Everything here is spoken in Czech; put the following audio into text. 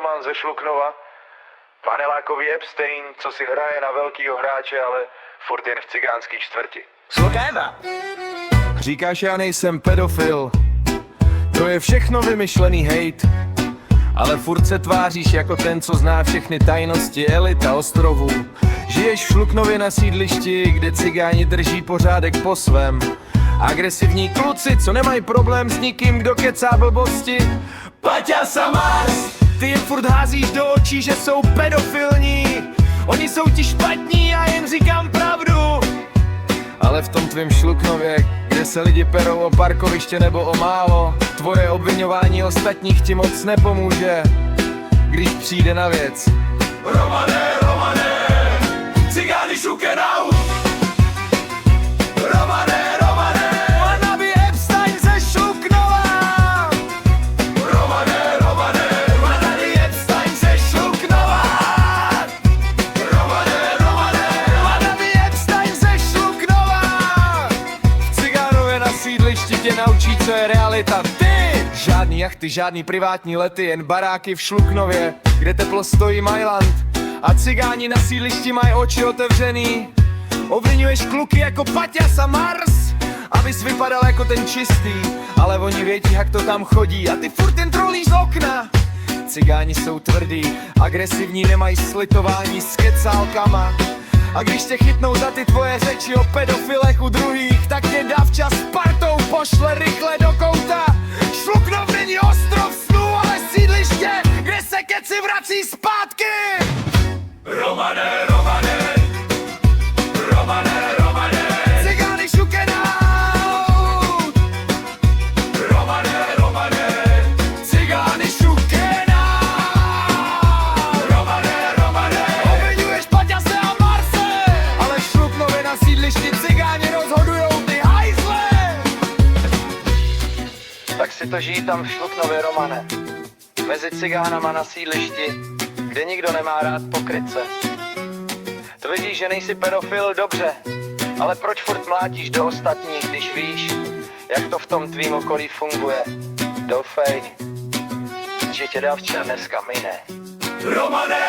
Roman ze Šluknova. Panelákový Epstein, co si hraje na velkýho hráče, ale furt jen v cigánský čtvrti. Slukéna. Říkáš, já nejsem pedofil, to je všechno vymyšlený hejt. Ale furt se tváříš jako ten, co zná všechny tajnosti elita ostrovů. Žiješ v Šluknově na sídlišti, kde cigáni drží pořádek po svém. Agresivní kluci, co nemají problém s nikým, kdo kecá blbosti. Paťa Samars, ty jim furt házíš do očí, že jsou pedofilní. Oni jsou ti špatní, já jim říkám pravdu. Ale v tom tvým Šluknově, kde se lidi perou o parkoviště nebo o málo, tvoje obviňování ostatních ti moc nepomůže, když přijde na věc. Romane, cigáni šukenau. Romane, Wannabe Epstein ze Šluknova. Romane, Wannabe Epstein ze Šluknova. Wannabe Epstein ze Šluknova. V Cigánově na sídlišti tě naučí, co je realita. Ty! Žádný jachty, žádný privátní lety, jen baráky v Šluknově, kde teplo stojí Mailand. A cigáni na sídlišti mají oči otevřený. Ovlivňuješ kluky jako Paťa Samars, abys vypadal jako ten čistý. Ale oni vědí, jak to tam chodí a ty furt jen trolíš z okna. Cigáni jsou tvrdí, agresivní, nemají slitování s kecálkama. A když tě chytnou za ty tvoje řeči o pedofilech u druhých, tak tě davčas s partou pošle rychle do kouta. Šluknov není ostrov snů, ale sídliště, kde se keci vrací zpátky. Romane, Cigány šukenou. Romane, Cigány šukenou. Romane, Obviňuješ Paťase a Marse, ale v Šluknově na sídlišti cigáni rozhodujou, ty hajzle. Tak si to žijí tam v Šluknově, Romane. Mezi cigánama na sídlišti, kde nikdo nemá rád pokrytce. Tvrdíš, že nejsi pedofil, dobře, ale proč furt mlátíš do ostatních, když víš, jak to v tom tvým okolí funguje? Doufej, že tě davča dneska mine. Romane,